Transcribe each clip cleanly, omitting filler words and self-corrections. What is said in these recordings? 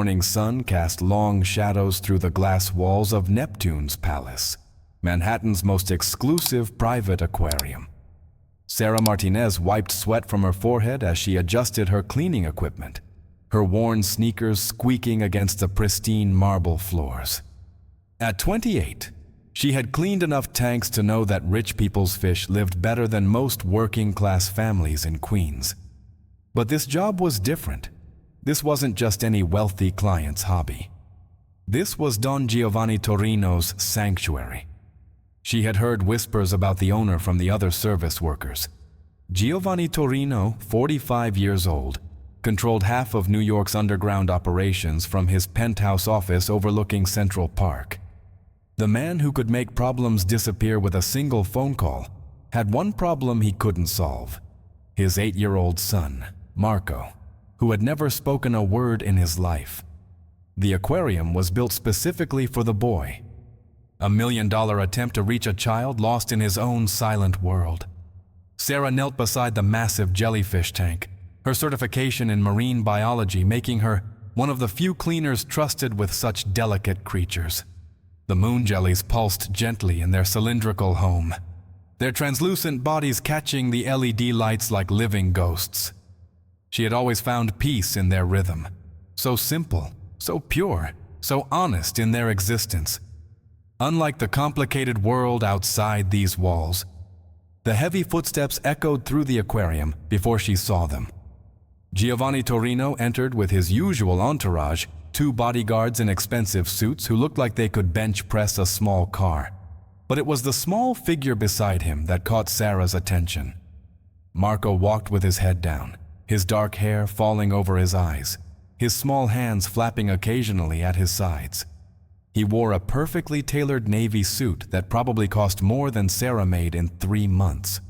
morning sun cast long shadows through the glass walls of Neptune's palace, Manhattan's most exclusive private aquarium. Sarah Martinez wiped sweat from her forehead as she adjusted her cleaning equipment, her worn sneakers squeaking against the pristine marble floors. At 28, she had cleaned enough tanks to know that rich people's fish lived better than most working-class families in Queens. But this job was different. This wasn't just any wealthy client's hobby. This was Don Giovanni Torrino's sanctuary. She had heard whispers about the owner from the other service workers. Giovanni Torrino, 45 years old, controlled half of New York's underground operations from his penthouse office overlooking Central Park. The man who could make problems disappear with a single phone call had one problem he couldn't solve: his 8-year-old son, Marco, who had never spoken a word in his life. The aquarium was built specifically for the boy, a $1 million attempt to reach a child lost in his own silent world. Sarah knelt beside the massive jellyfish tank, her certification in marine biology making her one of the few cleaners trusted with such delicate creatures. The moon jellies pulsed gently in their cylindrical home, their translucent bodies catching the LED lights like living ghosts. She had always found peace in their rhythm, so simple, so pure, so honest in their existence. Unlike the complicated world outside these walls, the heavy footsteps echoed through the aquarium before she saw them. Giovanni Torrino entered with his usual entourage, 2 bodyguards in expensive suits who looked like they could bench press a small car. But it was the small figure beside him that caught Sarah's attention. Marco walked with his head down, his dark hair falling over his eyes, his small hands flapping occasionally at his sides. He wore a perfectly tailored navy suit that probably cost more than Sarah made in 3 months.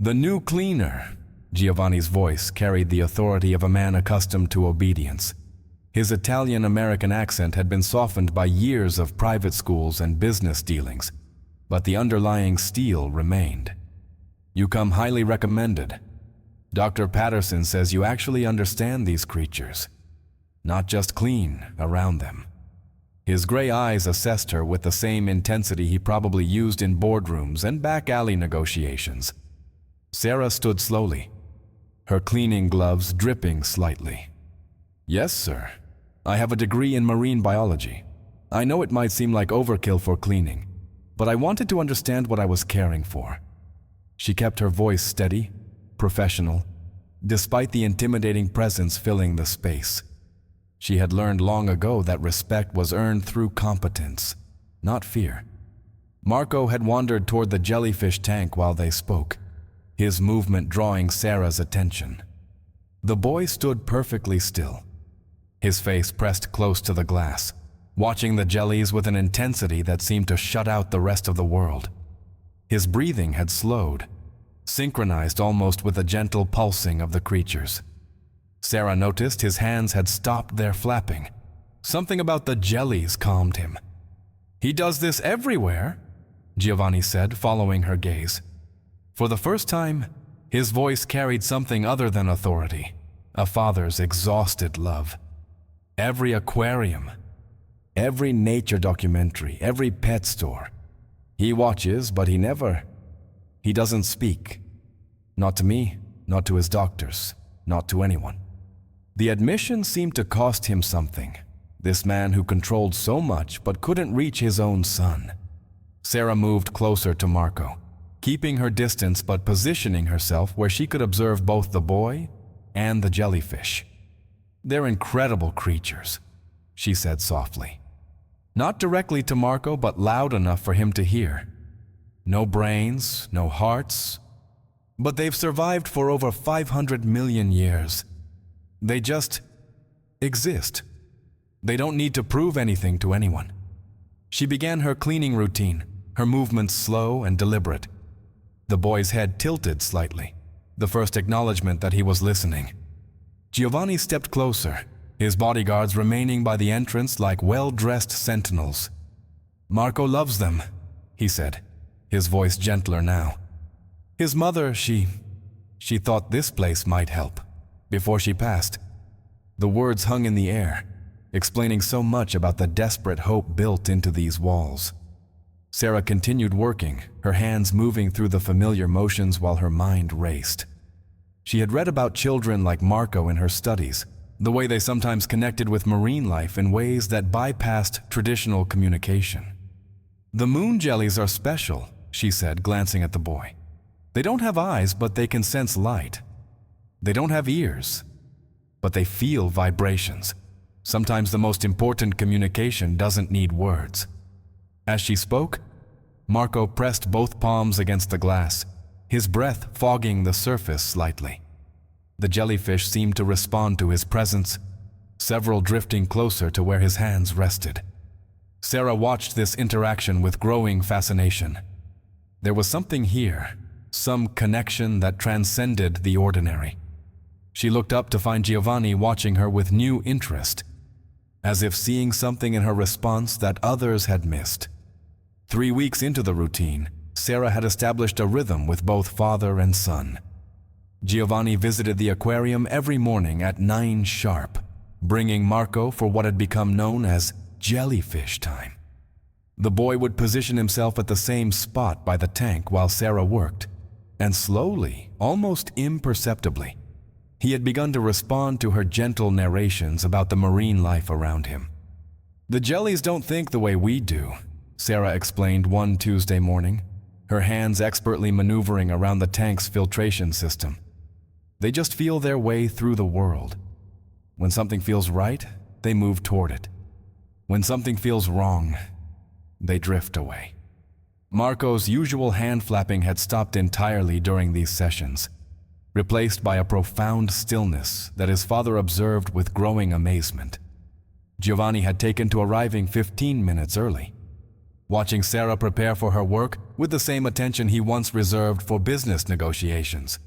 "The new cleaner," Giovanni's voice carried the authority of a man accustomed to obedience. His Italian-American accent had been softened by years of private schools and business dealings, but the underlying steel remained. "You come highly recommended. Dr. Patterson says you actually understand these creatures, not just clean around them." His gray eyes assessed her with the same intensity he probably used in boardrooms and back-alley negotiations. Sarah stood slowly, her cleaning gloves dripping slightly. "Yes, sir. I have a degree in marine biology. I know it might seem like overkill for cleaning, but I wanted to understand what I was caring for." She kept her voice steady, professional, despite the intimidating presence filling the space. She had learned long ago that respect was earned through competence, not fear. Marco had wandered toward the jellyfish tank while they spoke, his movement drawing Sarah's attention. The boy stood perfectly still, his face pressed close to the glass, watching the jellies with an intensity that seemed to shut out the rest of the world. His breathing had slowed, synchronized almost with the gentle pulsing of the creatures. Sarah noticed his hands had stopped their flapping. Something about the jellies calmed him. "He does this everywhere," Giovanni said, following her gaze. For the first time, his voice carried something other than authority, a father's exhausted love. "Every aquarium, every nature documentary, every pet store. He watches, but he doesn't speak. Not to me, not to his doctors, not to anyone." The admission seemed to cost him something, this man who controlled so much but couldn't reach his own son. Sarah moved closer to Marco, keeping her distance but positioning herself where she could observe both the boy and the jellyfish. "They're incredible creatures," she said softly. Not directly to Marco, but loud enough for him to hear. "No brains, no hearts, but they've survived for over 500 million years. They just exist. They don't need to prove anything to anyone." She began her cleaning routine, her movements slow and deliberate. The boy's head tilted slightly, the first acknowledgement that he was listening. Giovanni stepped closer, his bodyguards remaining by the entrance like well-dressed sentinels. "Marco loves them," he said, his voice gentler now. "His mother, she thought this place might help before she passed." The words hung in the air, explaining so much about the desperate hope built into these walls. Sarah continued working, her hands moving through the familiar motions while her mind raced. She had read about children like Marco in her studies, the way they sometimes connected with marine life in ways that bypassed traditional communication. "The moon jellies are special," she said, glancing at the boy. "They don't have eyes, but they can sense light. They don't have ears, but they feel vibrations. Sometimes the most important communication doesn't need words." As she spoke, Marco pressed both palms against the glass, his breath fogging the surface slightly. The jellyfish seemed to respond to his presence, several drifting closer to where his hands rested. Sarah watched this interaction with growing fascination. There was something here, some connection that transcended the ordinary. She looked up to find Giovanni watching her with new interest, as if seeing something in her response that others had missed. 3 weeks into the routine, Sarah had established a rhythm with both father and son. Giovanni visited the aquarium every morning at 9 sharp, bringing Marco for what had become known as jellyfish time. The boy would position himself at the same spot by the tank while Sarah worked, and slowly, almost imperceptibly, he had begun to respond to her gentle narrations about the marine life around him. "The jellies don't think the way we do," Sarah explained one Tuesday morning, her hands expertly maneuvering around the tank's filtration system. "They just feel their way through the world. When something feels right, they move toward it. When something feels wrong, they drift away." Marco's usual hand flapping had stopped entirely during these sessions, replaced by a profound stillness that his father observed with growing amazement. Giovanni had taken to arriving 15 minutes early, watching Sarah prepare for her work with the same attention he once reserved for business negotiations.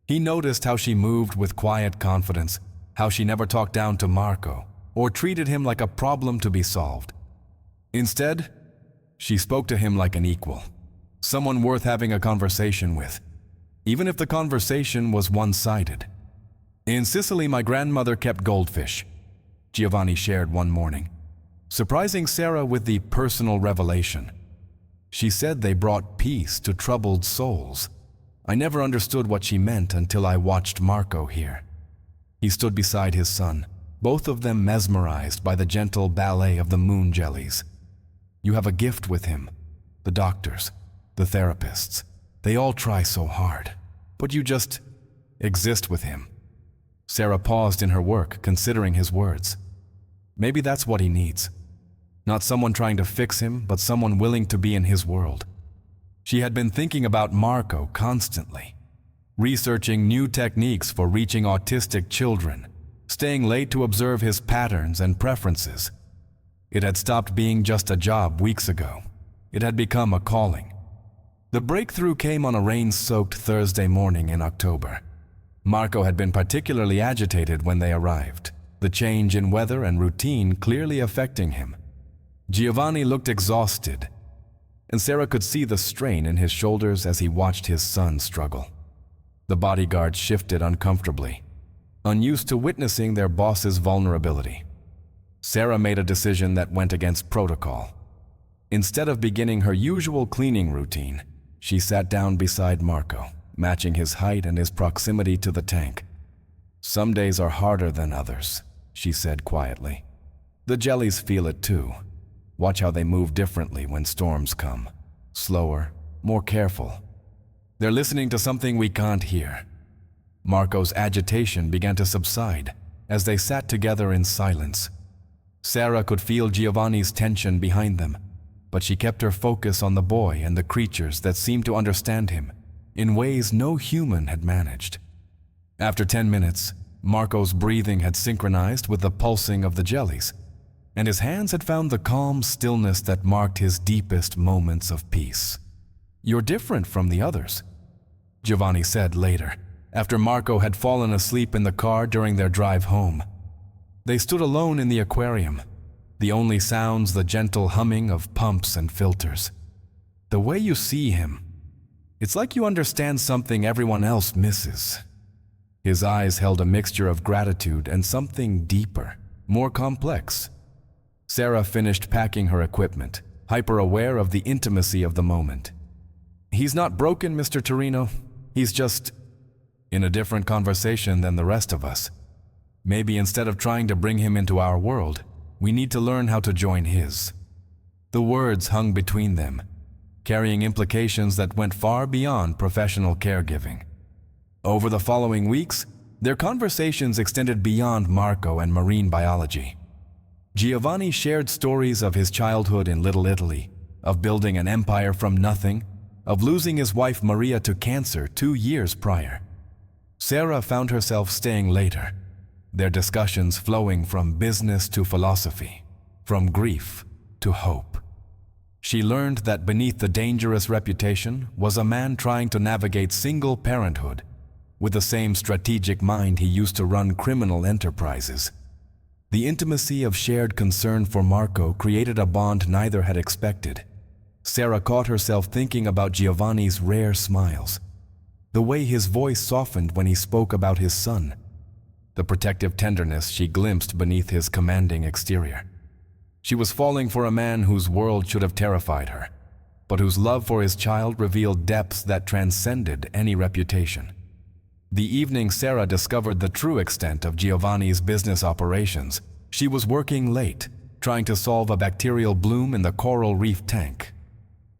He noticed how she moved with quiet confidence, how she never talked down to Marco or treated him like a problem to be solved. Instead, she spoke to him like an equal, someone worth having a conversation with, even if the conversation was one-sided. "In Sicily, my grandmother kept goldfish," Giovanni shared one morning, surprising Sarah with the personal revelation. "She said they brought peace to troubled souls. I never understood what she meant until I watched Marco here." He stood beside his son, both of them mesmerized by the gentle ballet of the moon jellies. "You have a gift with him. The doctors, the therapists, they all try so hard, but you just exist with him." Sarah paused in her work, considering his words. Maybe that's what he needs. Not someone trying to fix him, but someone willing to be in his world. She had been thinking about Marco constantly, researching new techniques for reaching autistic children, staying late to observe his patterns and preferences. It had stopped being just a job weeks ago. It had become a calling. The breakthrough came on a rain-soaked Thursday morning in October. Marco had been particularly agitated when they arrived, the change in weather and routine clearly affecting him. Giovanni looked exhausted, and Sarah could see the strain in his shoulders as he watched his son struggle. The bodyguards shifted uncomfortably, unused to witnessing their boss's vulnerability. Sarah made a decision that went against protocol. Instead of beginning her usual cleaning routine, she sat down beside Marco, matching his height and his proximity to the tank. "Some days are harder than others," she said quietly. "The jellies feel it too. Watch how they move differently when storms come. Slower, more careful. They're listening to something we can't hear." Marco's agitation began to subside as they sat together in silence. Sarah could feel Giovanni's tension behind them, but she kept her focus on the boy and the creatures that seemed to understand him in ways no human had managed. After 10 minutes, Marco's breathing had synchronized with the pulsing of the jellies, and his hands had found the calm stillness that marked his deepest moments of peace. "You're different from the others," Giovanni said later, after Marco had fallen asleep in the car during their drive home. They stood alone in the aquarium, the only sounds the gentle humming of pumps and filters. "The way you see him, it's like you understand something everyone else misses." His eyes held a mixture of gratitude and something deeper, more complex. Sarah finished packing her equipment, hyper-aware of the intimacy of the moment. "He's not broken, Mr. Torrino. He's just in a different conversation than the rest of us. Maybe instead of trying to bring him into our world, we need to learn how to join his." The words hung between them, carrying implications that went far beyond professional caregiving. Over the following weeks, their conversations extended beyond Marco and marine biology. Giovanni shared stories of his childhood in Little Italy, of building an empire from nothing, of losing his wife Maria to cancer 2 years prior. Sarah found herself staying later, their discussions flowing from business to philosophy, from grief to hope. She learned that beneath the dangerous reputation was a man trying to navigate single parenthood with the same strategic mind he used to run criminal enterprises. The intimacy of shared concern for Marco created a bond neither had expected. Sarah caught herself thinking about Giovanni's rare smiles, the way his voice softened when he spoke about his son, the protective tenderness she glimpsed beneath his commanding exterior. She was falling for a man whose world should have terrified her, but whose love for his child revealed depths that transcended any reputation. The evening Sarah discovered the true extent of Giovanni's business operations, she was working late, trying to solve a bacterial bloom in the coral reef tank.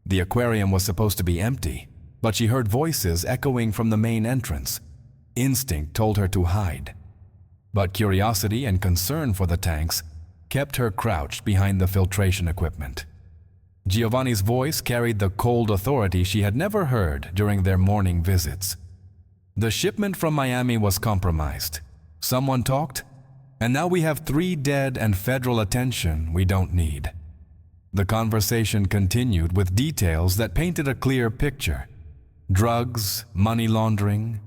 The aquarium was supposed to be empty, but she heard voices echoing from the main entrance. Instinct told her to hide, but curiosity and concern for the tanks kept her crouched behind the filtration equipment. Giovanni's voice carried the cold authority she had never heard during their morning visits. The shipment from Miami was compromised. Someone talked, and now we have 3 dead and federal attention we don't need. The conversation continued with details that painted a clear picture. Drugs, money laundering,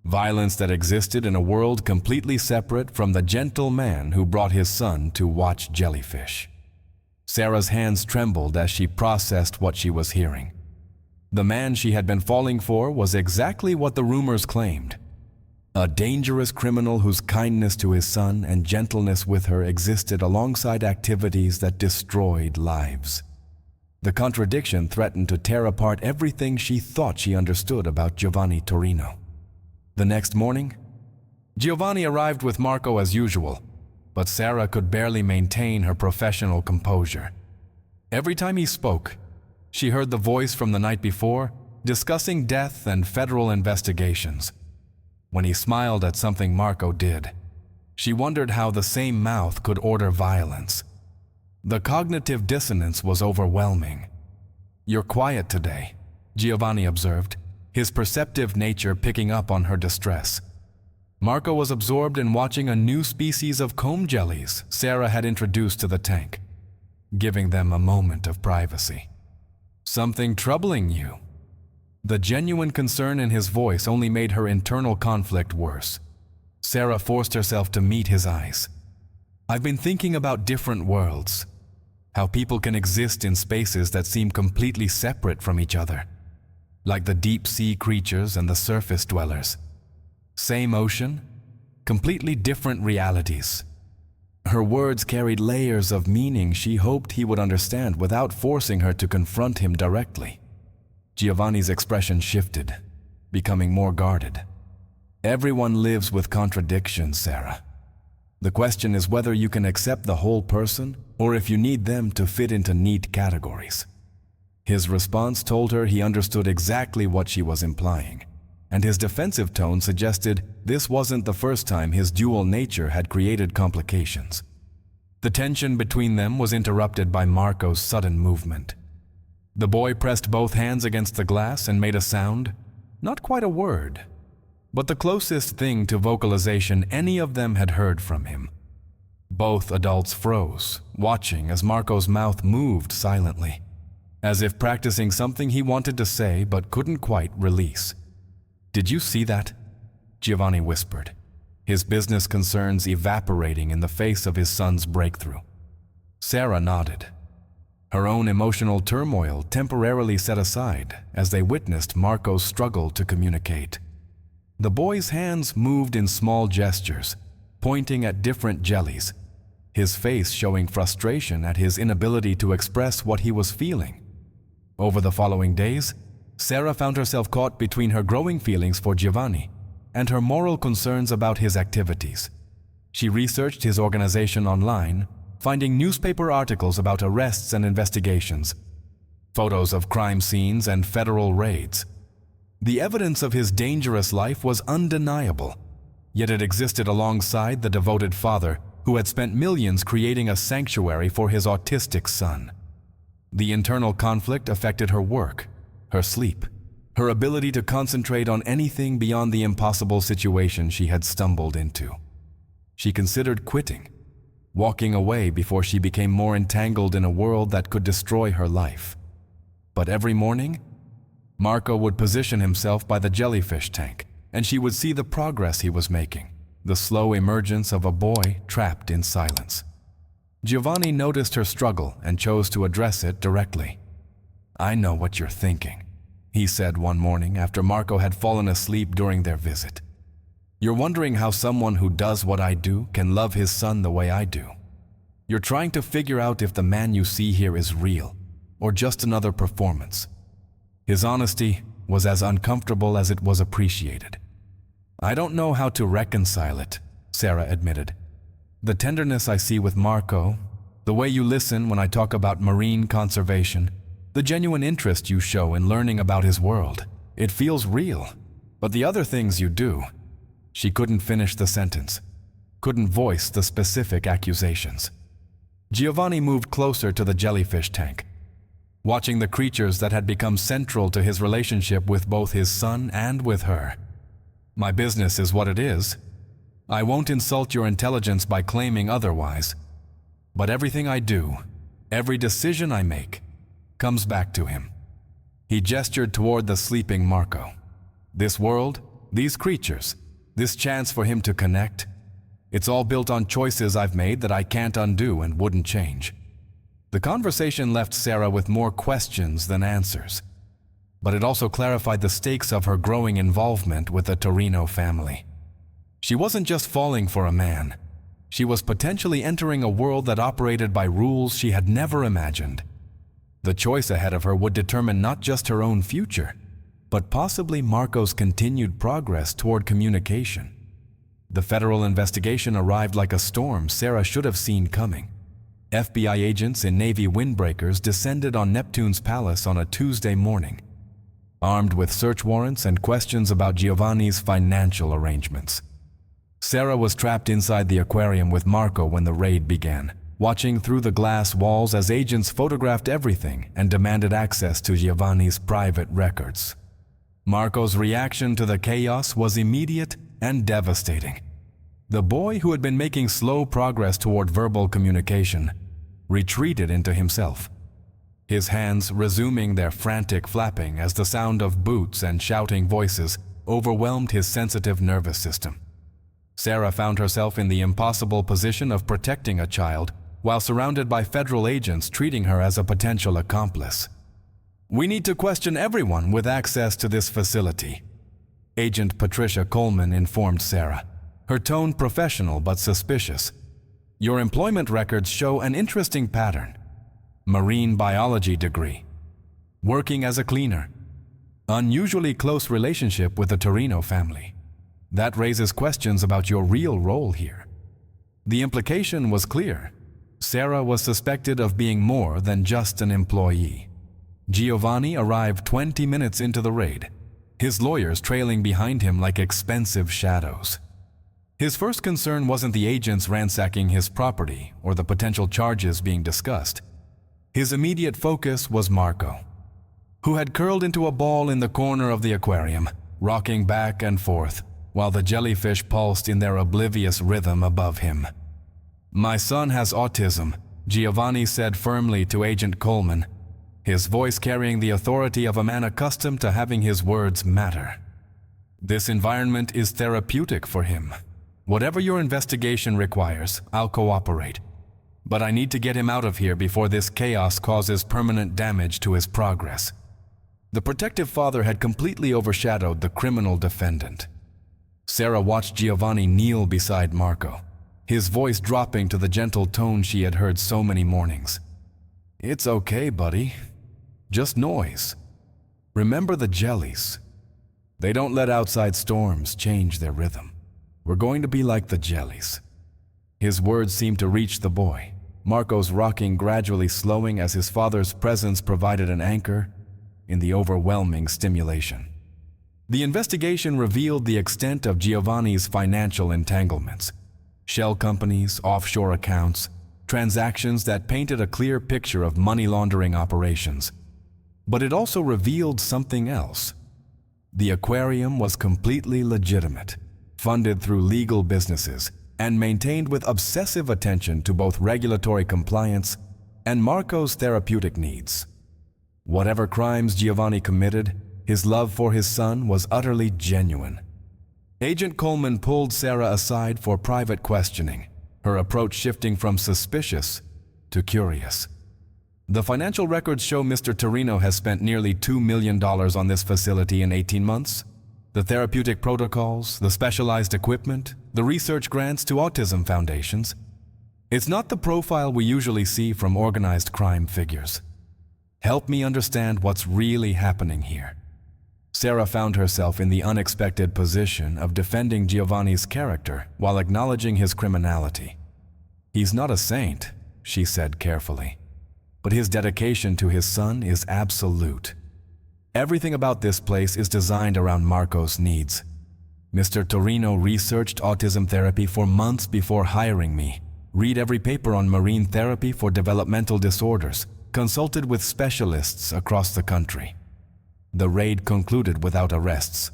violence that existed in a world completely separate from the gentle man who brought his son to watch Jellyfish. Sarah's hands trembled as she processed what she was hearing. The man she had been falling for was exactly what the rumors claimed. A dangerous criminal whose kindness to his son and gentleness with her existed alongside activities that destroyed lives. The contradiction threatened to tear apart everything she thought she understood about Giovanni Torrino. The next morning, Giovanni arrived with Marco as usual, but Sarah could barely maintain her professional composure. Every time he spoke, she heard the voice from the night before, discussing death and federal investigations. When he smiled at something Marco did, she wondered how the same mouth could order violence. The cognitive dissonance was overwhelming. "You're quiet today," Giovanni observed, his perceptive nature picking up on her distress. Marco was absorbed in watching a new species of comb jellies Sarah had introduced to the tank, giving them a moment of privacy. "Something troubling you?" The genuine concern in his voice only made her internal conflict worse. Sarah forced herself to meet his eyes. "I've been thinking about different worlds, how people can exist in spaces that seem completely separate from each other, like the deep-sea creatures and the surface dwellers. Same ocean, completely different realities." Her words carried layers of meaning she hoped he would understand without forcing her to confront him directly. Giovanni's expression shifted, becoming more guarded. "Everyone lives with contradictions, Sarah. The question is whether you can accept the whole person or if you need them to fit into neat categories." His response told her he understood exactly what she was implying, and his defensive tone suggested this wasn't the first time his dual nature had created complications. The tension between them was interrupted by Marco's sudden movement. The boy pressed both hands against the glass and made a sound, not quite a word, but the closest thing to vocalization any of them had heard from him. Both adults froze, watching as Marco's mouth moved silently, as if practicing something he wanted to say but couldn't quite release. "Did you see that?" Giovanni whispered, his business concerns evaporating in the face of his son's breakthrough. Sarah nodded, her own emotional turmoil temporarily set aside as they witnessed Marco's struggle to communicate. The boy's hands moved in small gestures, pointing at different jellies, his face showing frustration at his inability to express what he was feeling. Over the following days, Sarah found herself caught between her growing feelings for Giovanni and her moral concerns about his activities. She researched his organization online, finding newspaper articles about arrests and investigations, photos of crime scenes and federal raids. The evidence of his dangerous life was undeniable, yet it existed alongside the devoted father who had spent millions creating a sanctuary for his autistic son. The internal conflict affected her work, her sleep, her ability to concentrate on anything beyond the impossible situation she had stumbled into. She considered quitting, walking away before she became more entangled in a world that could destroy her life. But every morning, Marco would position himself by the jellyfish tank, and she would see the progress he was making, the slow emergence of a boy trapped in silence. Giovanni noticed her struggle and chose to address it directly. "I know what you're thinking," he said one morning after Marco had fallen asleep during their visit. "You're wondering how someone who does what I do can love his son the way I do. You're trying to figure out if the man you see here is real or just another performance." His honesty was as uncomfortable as it was appreciated. "I don't know how to reconcile it," Sarah admitted. "The tenderness I see with Marco, the way you listen when I talk about marine conservation, the genuine interest you show in learning about his world, it feels real. But the other things you do..." She couldn't finish the sentence, couldn't voice the specific accusations. Giovanni moved closer to the jellyfish tank, watching the creatures that had become central to his relationship with both his son and with her. "My business is what it is. I won't insult your intelligence by claiming otherwise. But everything I do, every decision I make, comes back to him." He gestured toward the sleeping Marco. "This world, these creatures, this chance for him to connect, it's all built on choices I've made that I can't undo and wouldn't change." The conversation left Sarah with more questions than answers, but it also clarified the stakes of her growing involvement with the Torrino family. She wasn't just falling for a man. She was potentially entering a world that operated by rules she had never imagined. The choice ahead of her would determine not just her own future, but possibly Marco's continued progress toward communication. The federal investigation arrived like a storm Sarah should have seen coming. FBI agents in Navy windbreakers descended on Neptune's palace on a Tuesday morning, armed with search warrants and questions about Giovanni's financial arrangements. Sarah was trapped inside the aquarium with Marco when the raid began, watching through the glass walls as agents photographed everything and demanded access to Giovanni's private records. Marco's reaction to the chaos was immediate and devastating. The boy, who had been making slow progress toward verbal communication, retreated into himself, his hands resuming their frantic flapping as the sound of boots and shouting voices overwhelmed his sensitive nervous system. Sarah found herself in the impossible position of protecting a child while surrounded by federal agents treating her as a potential accomplice. "We need to question everyone with access to this facility," Agent Patricia Coleman informed Sarah, her tone professional but suspicious. "Your employment records show an interesting pattern. Marine biology degree, working as a cleaner, unusually close relationship with the Torrino family. That raises questions about your real role here." The implication was clear. Sarah was suspected of being more than just an employee. Giovanni arrived 20 minutes into the raid, his lawyers trailing behind him like expensive shadows. His first concern wasn't the agents ransacking his property or the potential charges being discussed. His immediate focus was Marco, who had curled into a ball in the corner of the aquarium, rocking back and forth, while the jellyfish pulsed in their oblivious rhythm above him. "My son has autism," Giovanni said firmly to Agent Coleman, his voice carrying the authority of a man accustomed to having his words matter. "This environment is therapeutic for him. Whatever your investigation requires, I'll cooperate. But I need to get him out of here before this chaos causes permanent damage to his progress." The protective father had completely overshadowed the criminal defendant. Sarah watched Giovanni kneel beside Marco, his voice dropping to the gentle tone she had heard so many mornings. "It's okay, buddy. Just noise. Remember the jellies. They don't let outside storms change their rhythm. We're going to be like the jellies." His words seemed to reach the boy, Marco's rocking gradually slowing as his father's presence provided an anchor in the overwhelming stimulation. The investigation revealed the extent of Giovanni's financial entanglements. Shell companies, offshore accounts, transactions that painted a clear picture of money laundering operations. But it also revealed something else. The aquarium was completely legitimate, funded through legal businesses, and maintained with obsessive attention to both regulatory compliance and Marco's therapeutic needs. Whatever crimes Giovanni committed, his love for his son was utterly genuine. Agent Coleman pulled Sarah aside for private questioning, her approach shifting from suspicious to curious. "The financial records show Mr. Torrino has spent nearly $2 million on this facility in 18 months. The therapeutic protocols, the specialized equipment, the research grants to autism foundations. It's not the profile we usually see from organized crime figures. Help me understand what's really happening here." Sarah found herself in the unexpected position of defending Giovanni's character while acknowledging his criminality. "He's not a saint," she said carefully, "but his dedication to his son is absolute. Everything about this place is designed around Marco's needs. Mr. Torrino researched autism therapy for months before hiring me, read every paper on marine therapy for developmental disorders, consulted with specialists across the country. The raid concluded without arrests,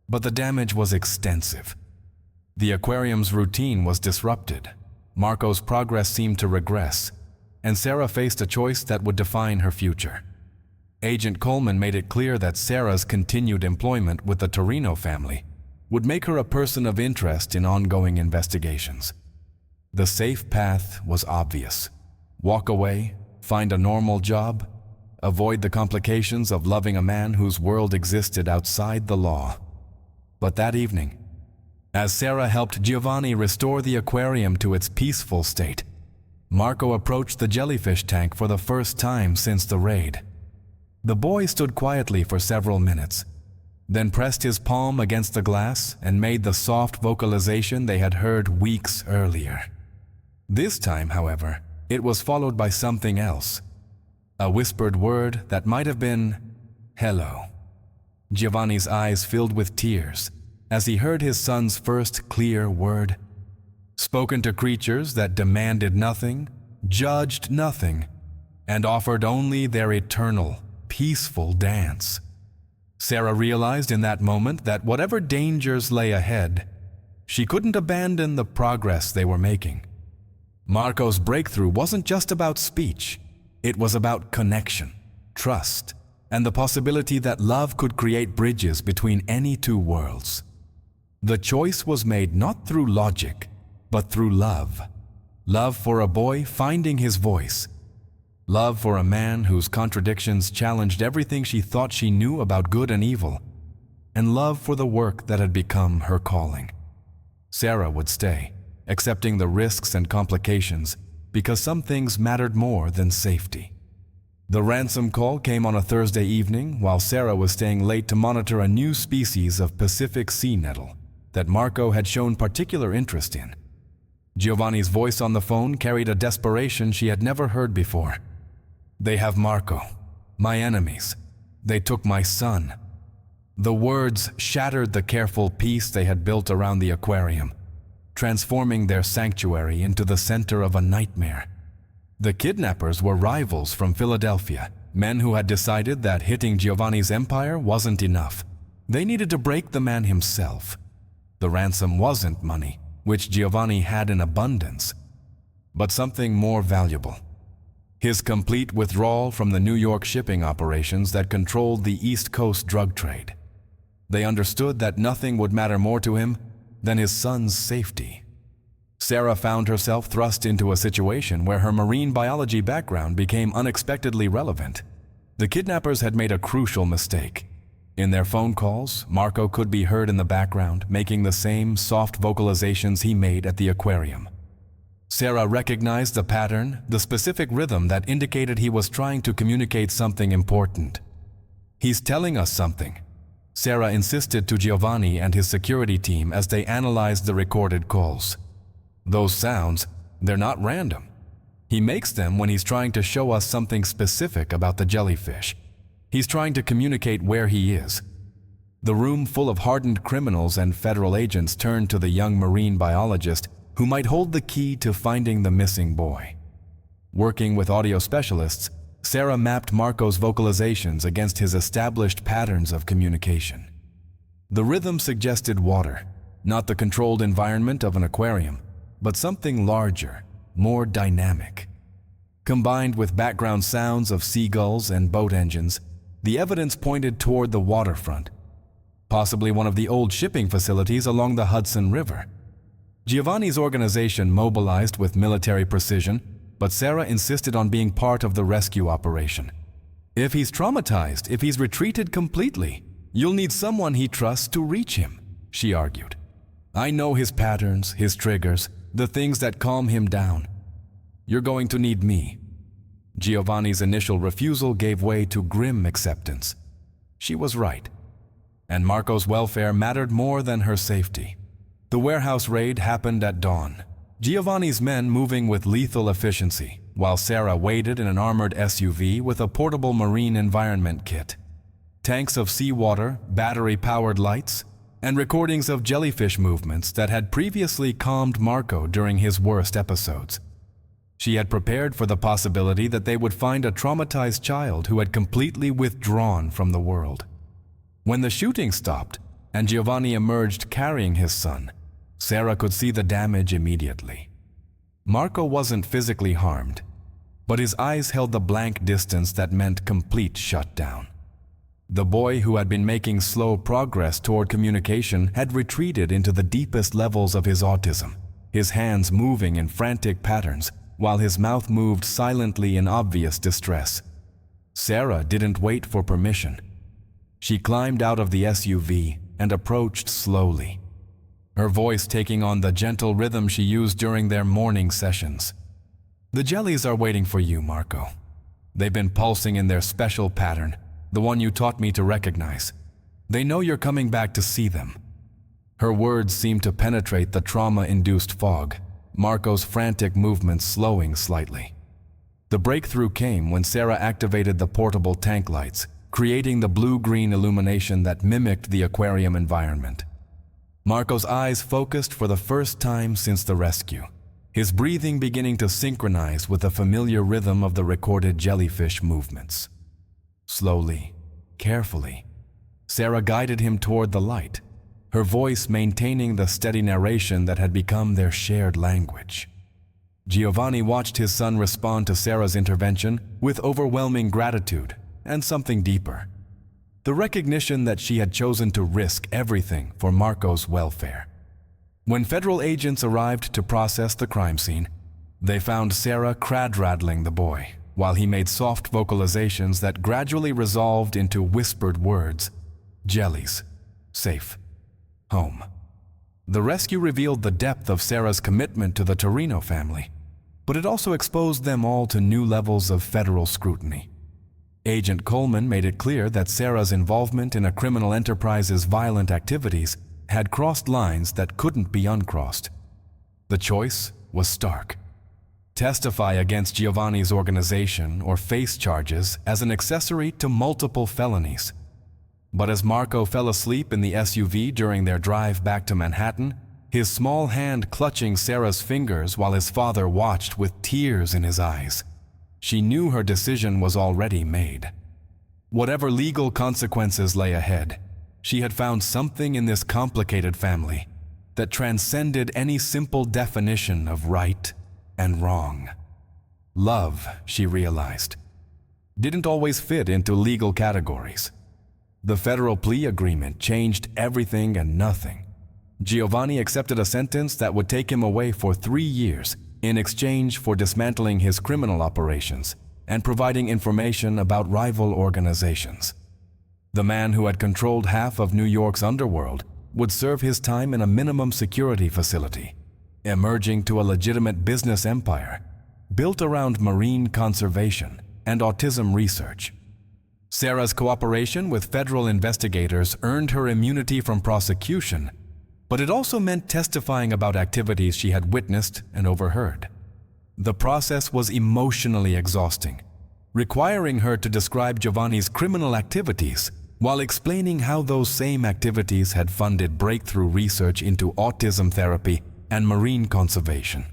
but the damage was extensive. The aquarium's routine was disrupted. Marco's progress seemed to regress, and Sarah faced a choice that would define her future. Agent Coleman made it clear that Sarah's continued employment with the Torrino family would make her a person of interest in ongoing investigations. The safe path was obvious. Walk away, find a normal job, avoid the complications of loving a man whose world existed outside the law. But that evening, as Sarah helped Giovanni restore the aquarium to its peaceful state, Marco approached the jellyfish tank for the first time since the raid. The boy stood quietly for several minutes, then pressed his palm against the glass and made the soft vocalization they had heard weeks earlier. This time, however, it was followed by something else. A whispered word that might have been, "Hello." Giovanni's eyes filled with tears as he heard his son's first clear word, spoken to creatures that demanded nothing, judged nothing, and offered only their eternal, peaceful dance. Sarah realized in that moment that whatever dangers lay ahead, she couldn't abandon the progress they were making. Marco's breakthrough wasn't just about speech. It was about connection, trust, and the possibility that love could create bridges between any two worlds. The choice was made not through logic, but through love. Love for a boy finding his voice. Love for a man whose contradictions challenged everything she thought she knew about good and evil. And love for the work that had become her calling. Sarah would stay, accepting the risks and complications, because some things mattered more than safety. The ransom call came on a Thursday evening while Sarah was staying late to monitor a new species of Pacific sea nettle that Marco had shown particular interest in. Giovanni's voice on the phone carried a desperation she had never heard before. "They have Marco, my enemies. They took my son." The words shattered the careful peace they had built around the aquarium, transforming their sanctuary into the center of a nightmare. The kidnappers were rivals from Philadelphia, men who had decided that hitting Giovanni's empire wasn't enough. They needed to break the man himself. The ransom wasn't money, which Giovanni had in abundance, but something more valuable. His complete withdrawal from the New York shipping operations that controlled the East Coast drug trade. They understood that nothing would matter more to him than his son's safety. Sarah found herself thrust into a situation where her marine biology background became unexpectedly relevant. The kidnappers had made a crucial mistake. In their phone calls, Marco could be heard in the background, making the same soft vocalizations he made at the aquarium. Sarah recognized the pattern, the specific rhythm that indicated he was trying to communicate something important. "He's telling us something," Sarah insisted to Giovanni and his security team as they analyzed the recorded calls. "Those sounds, they're not random. He makes them when he's trying to show us something specific about the jellyfish. He's trying to communicate where he is." The room full of hardened criminals and federal agents turned to the young marine biologist who might hold the key to finding the missing boy. Working with audio specialists, Sarah mapped Marco's vocalizations against his established patterns of communication. The rhythm suggested water, not the controlled environment of an aquarium, but something larger, more dynamic. Combined with background sounds of seagulls and boat engines, the evidence pointed toward the waterfront, possibly one of the old shipping facilities along the Hudson River. Giovanni's organization mobilized with military precision, but Sarah insisted on being part of the rescue operation. "If he's traumatized, if he's retreated completely, you'll need someone he trusts to reach him," she argued. "I know his patterns, his triggers, the things that calm him down. You're going to need me." Giovanni's initial refusal gave way to grim acceptance. She was right, and Marco's welfare mattered more than her safety. The warehouse raid happened at dawn, Giovanni's men moving with lethal efficiency, while Sarah waited in an armored SUV with a portable marine environment kit. Tanks of seawater, battery-powered lights, and recordings of jellyfish movements that had previously calmed Marco during his worst episodes. She had prepared for the possibility that they would find a traumatized child who had completely withdrawn from the world. When the shooting stopped and Giovanni emerged carrying his son, Sarah could see the damage immediately. Marco wasn't physically harmed, but his eyes held the blank distance that meant complete shutdown. The boy who had been making slow progress toward communication had retreated into the deepest levels of his autism, his hands moving in frantic patterns, while his mouth moved silently in obvious distress. Sarah didn't wait for permission. She climbed out of the SUV and approached slowly, her voice taking on the gentle rhythm she used during their morning sessions. "The jellies are waiting for you, Marco. They've been pulsing in their special pattern, the one you taught me to recognize. They know you're coming back to see them." Her words seemed to penetrate the trauma-induced fog, Marco's frantic movements slowing slightly. The breakthrough came when Sarah activated the portable tank lights, creating the blue-green illumination that mimicked the aquarium environment. Marco's eyes focused for the first time since the rescue, his breathing beginning to synchronize with the familiar rhythm of the recorded jellyfish movements. Slowly, carefully, Sarah guided him toward the light, her voice maintaining the steady narration that had become their shared language. Giovanni watched his son respond to Sarah's intervention with overwhelming gratitude and something deeper, the recognition that she had chosen to risk everything for Marco's welfare. When federal agents arrived to process the crime scene, they found Sarah crad-rattling the boy, while he made soft vocalizations that gradually resolved into whispered words: "Jellies, safe, home." The rescue revealed the depth of Sarah's commitment to the Torrino family, but it also exposed them all to new levels of federal scrutiny. Agent Coleman made it clear that Sarah's involvement in a criminal enterprise's violent activities had crossed lines that couldn't be uncrossed. The choice was stark: testify against Giovanni's organization or face charges as an accessory to multiple felonies. But as Marco fell asleep in the SUV during their drive back to Manhattan, his small hand clutching Sarah's fingers while his father watched with tears in his eyes, she knew her decision was already made. Whatever legal consequences lay ahead, she had found something in this complicated family that transcended any simple definition of right and wrong. Love, she realized, didn't always fit into legal categories. The federal plea agreement changed everything and nothing. Giovanni accepted a sentence that would take him away for 3 years in exchange for dismantling his criminal operations and providing information about rival organizations. The man who had controlled half of New York's underworld would serve his time in a minimum security facility, emerging to a legitimate business empire built around marine conservation and autism research. Sarah's cooperation with federal investigators earned her immunity from prosecution, but it also meant testifying about activities she had witnessed and overheard. The process was emotionally exhausting, requiring her to describe Giovanni's criminal activities while explaining how those same activities had funded breakthrough research into autism therapy and marine conservation.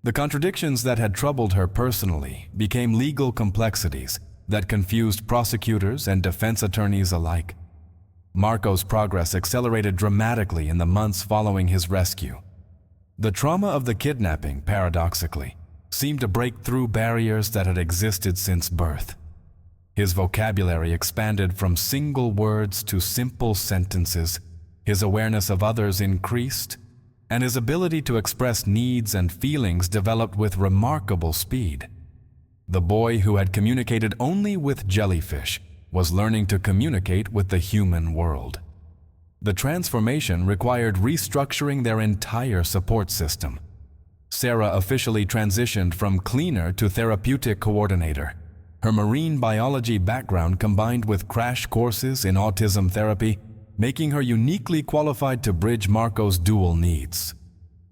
The contradictions that had troubled her personally became legal complexities that confused prosecutors and defense attorneys alike. Marco's progress accelerated dramatically in the months following his rescue. The trauma of the kidnapping, paradoxically, seemed to break through barriers that had existed since birth. His vocabulary expanded from single words to simple sentences, his awareness of others increased, and his ability to express needs and feelings developed with remarkable speed. The boy who had communicated only with jellyfish was learning to communicate with the human world. The transformation required restructuring their entire support system. Sarah officially transitioned from cleaner to therapeutic coordinator. Her marine biology background combined with crash courses in autism therapy, making her uniquely qualified to bridge Marco's dual needs.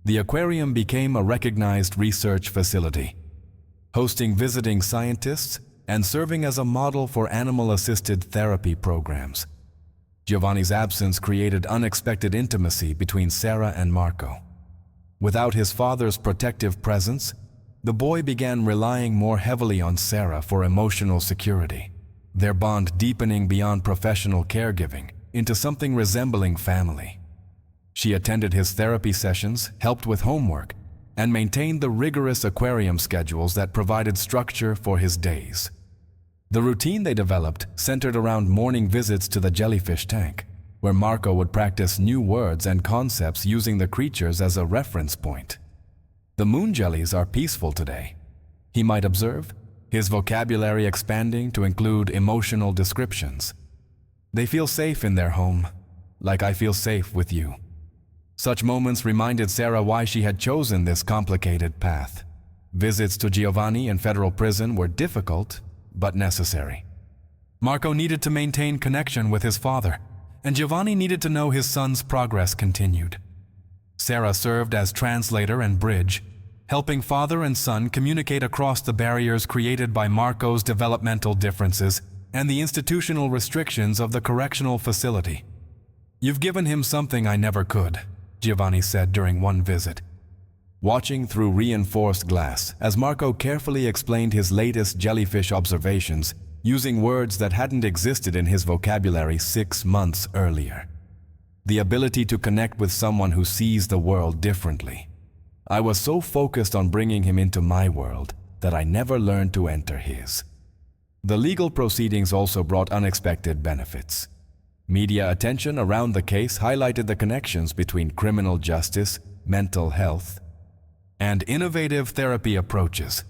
The aquarium became a recognized research facility, hosting visiting scientists and serving as a model for animal-assisted therapy programs. Giovanni's absence created unexpected intimacy between Sarah and Marco. Without his father's protective presence, the boy began relying more heavily on Sarah for emotional security, their bond deepening beyond professional caregiving into something resembling family. She attended his therapy sessions, helped with homework, and maintained the rigorous aquarium schedules that provided structure for his days. The routine they developed centered around morning visits to the jellyfish tank, where Marco would practice new words and concepts using the creatures as a reference point. The moon jellies are peaceful today, he might observe, his vocabulary expanding to include emotional descriptions. They feel safe in their home, like I feel safe with you. Such moments reminded Sarah why she had chosen this complicated path. Visits to Giovanni in federal prison were difficult, but necessary. Marco needed to maintain connection with his father, and Giovanni needed to know his son's progress continued. Sarah served as translator and bridge, helping father and son communicate across the barriers created by Marco's developmental differences and the institutional restrictions of the correctional facility. "You've given him something I never could," Giovanni said during one visit. Watching through reinforced glass as Marco carefully explained his latest jellyfish observations using words that hadn't existed in his vocabulary 6 months earlier. The ability to connect with someone who sees the world differently. I was so focused on bringing him into my world that I never learned to enter his. The legal proceedings also brought unexpected benefits. Media attention around the case highlighted the connections between criminal justice, mental health, and innovative therapy approaches.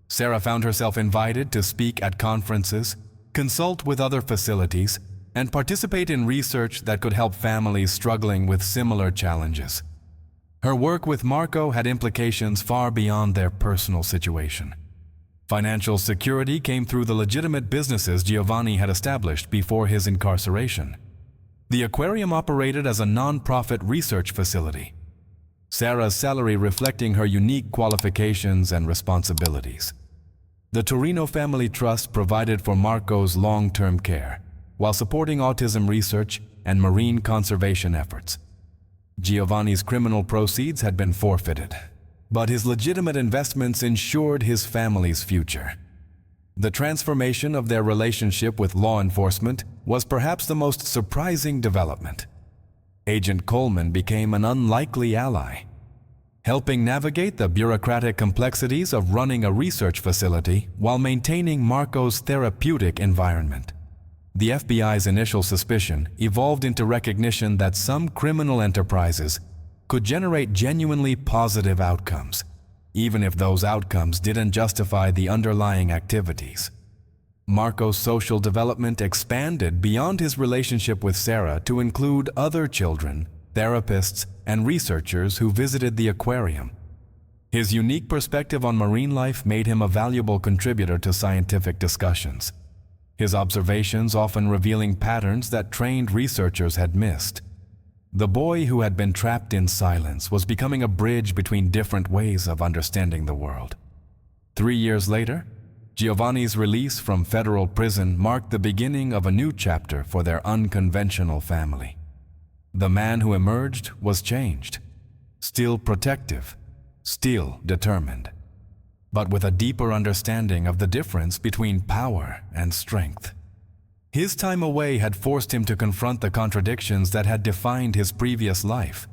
Sarah found herself invited to speak at conferences, consult with other facilities, and participate in research that could help families struggling with similar challenges. Her work with Marco had implications far beyond their personal situation. Financial security came through the legitimate businesses Giovanni had established before his incarceration. The aquarium operated as a non-profit research facility, Sarah's salary reflecting her unique qualifications and responsibilities. The Torrino Family Trust provided for Marco's long-term care, while supporting autism research and marine conservation efforts. Giovanni's criminal proceeds had been forfeited, but his legitimate investments ensured his family's future. The transformation of their relationship with law enforcement was perhaps the most surprising development. Agent Coleman became an unlikely ally, helping navigate the bureaucratic complexities of running a research facility while maintaining Marco's therapeutic environment. The FBI's initial suspicion evolved into recognition that some criminal enterprises could generate genuinely positive outcomes, even if those outcomes didn't justify the underlying activities. Marco's social development expanded beyond his relationship with Sarah to include other children therapists, and researchers who visited the aquarium. His unique perspective on marine life made him a valuable contributor to scientific discussions, his observations often revealing patterns that trained researchers had missed. The boy who had been trapped in silence was becoming a bridge between different ways of understanding the world. 3 years later, Giovanni's release from federal prison marked the beginning of a new chapter for their unconventional family. The man who emerged was changed, still protective, still determined, but with a deeper understanding of the difference between power and strength. His time away had forced him to confront the contradictions that had defined his previous life,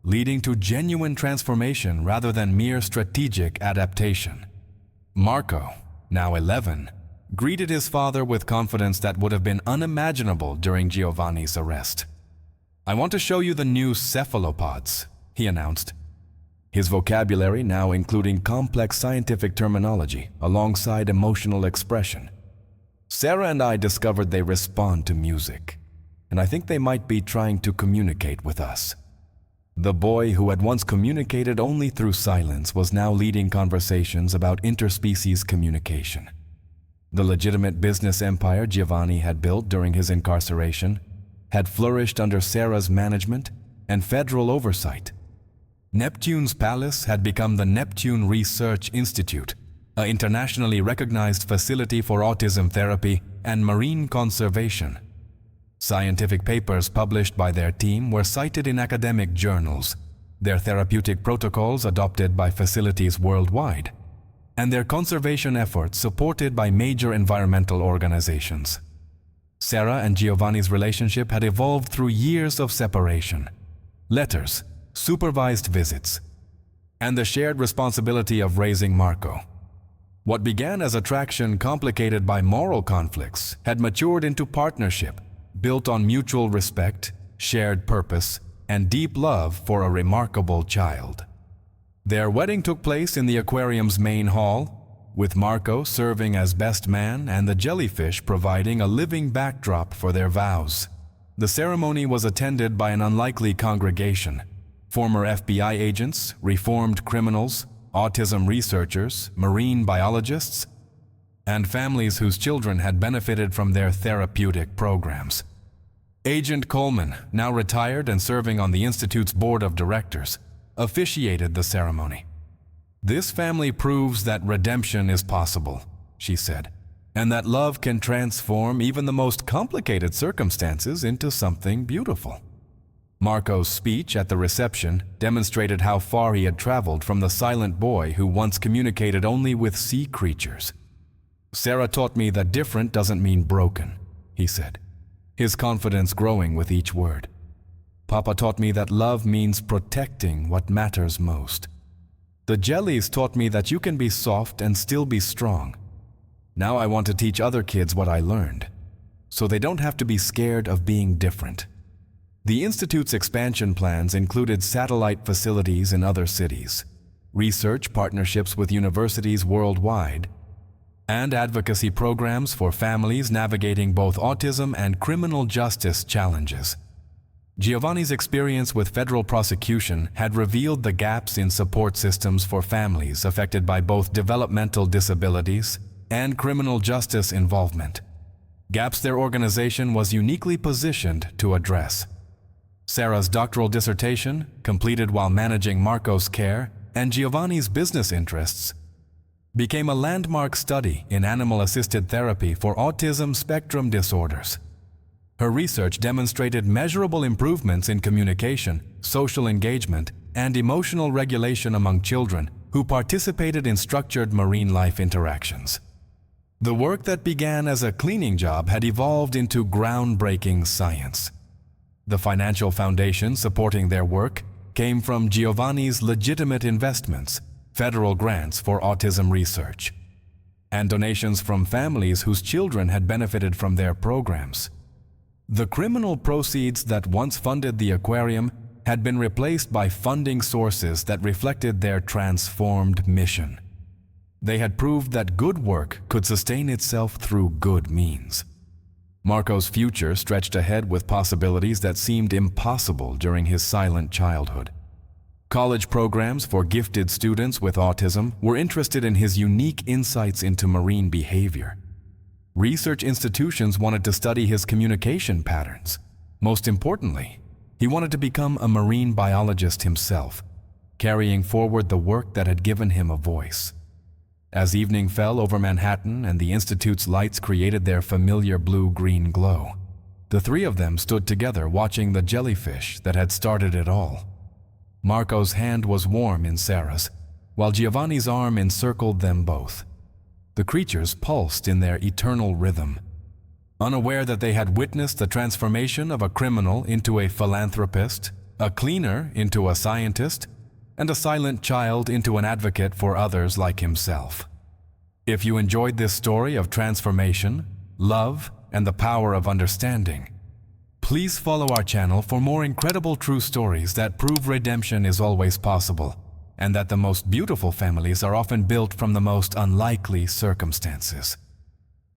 leading to genuine transformation rather than mere strategic adaptation. Marco, now 11, greeted his father with confidence that would have been unimaginable during Giovanni's arrest. "I want to show you the new cephalopods," he announced, his vocabulary now including complex scientific terminology alongside emotional expression. "Sarah and I discovered they respond to music, and I think they might be trying to communicate with us." The boy who had once communicated only through silence was now leading conversations about interspecies communication. The legitimate business empire Giovanni had built during his incarceration had flourished under Sarah's management and federal oversight. Neptune's palace had become the Neptune Research Institute, an internationally recognized facility for autism therapy and marine conservation. Scientific papers published by their team were cited in academic journals, their therapeutic protocols adopted by facilities worldwide, and their conservation efforts supported by major environmental organizations. Sarah and Giovanni's relationship had evolved through years of separation, letters, supervised visits, and the shared responsibility of raising Marco. What began as attraction complicated by moral conflicts had matured into partnership, built on mutual respect, shared purpose, and deep love for a remarkable child. Their wedding took place in the aquarium's main hall, with Marco serving as best man and the Jellyfish providing a living backdrop for their vows. The ceremony was attended by an unlikely congregation: former FBI agents, reformed criminals, autism researchers, marine biologists, and families whose children had benefited from their therapeutic programs. Agent Coleman, now retired and serving on the Institute's board of directors, officiated the ceremony. "This family proves that redemption is possible," she said, "and that love can transform even the most complicated circumstances into something beautiful." Marco's speech at the reception demonstrated how far he had traveled from the silent boy who once communicated only with sea creatures. "Sarah taught me that different doesn't mean broken," he said, his confidence growing with each word. "Papa taught me that love means protecting what matters most. The jellies taught me that you can be soft and still be strong. Now I want to teach other kids what I learned, so they don't have to be scared of being different." The Institute's expansion plans included satellite facilities in other cities, research partnerships with universities worldwide, and advocacy programs for families navigating both autism and criminal justice challenges. Giovanni's experience with federal prosecution had revealed the gaps in support systems for families affected by both developmental disabilities and criminal justice involvement, gaps their organization was uniquely positioned to address. Sarah's doctoral dissertation, completed while managing Marco's care and Giovanni's business interests, became a landmark study in animal-assisted therapy for autism spectrum disorders. Her research demonstrated measurable improvements in communication, social engagement, and emotional regulation among children who participated in structured marine life interactions. The work that began as a cleaning job had evolved into groundbreaking science. The financial foundation supporting their work came from Giovanni's legitimate investments, federal grants for autism research, and donations from families whose children had benefited from their programs. The criminal proceeds that once funded the aquarium had been replaced by funding sources that reflected their transformed mission. They had proved that good work could sustain itself through good means. Marco's future stretched ahead with possibilities that seemed impossible during his silent childhood. College programs for gifted students with autism were interested in his unique insights into marine behavior. Research institutions wanted to study his communication patterns. Most importantly, he wanted to become a marine biologist himself, carrying forward the work that had given him a voice. As evening fell over Manhattan and the Institute's lights created their familiar blue-green glow, the three of them stood together watching the jellyfish that had started it all. Marco's hand was warm in Sarah's, while Giovanni's arm encircled them both. The creatures pulsed in their eternal rhythm, unaware that they had witnessed the transformation of a criminal into a philanthropist, a cleaner into a scientist, and a silent child into an advocate for others like himself. If you enjoyed this story of transformation, love, and the power of understanding, please follow our channel for more incredible true stories that prove redemption is always possible, and that the most beautiful families are often built from the most unlikely circumstances.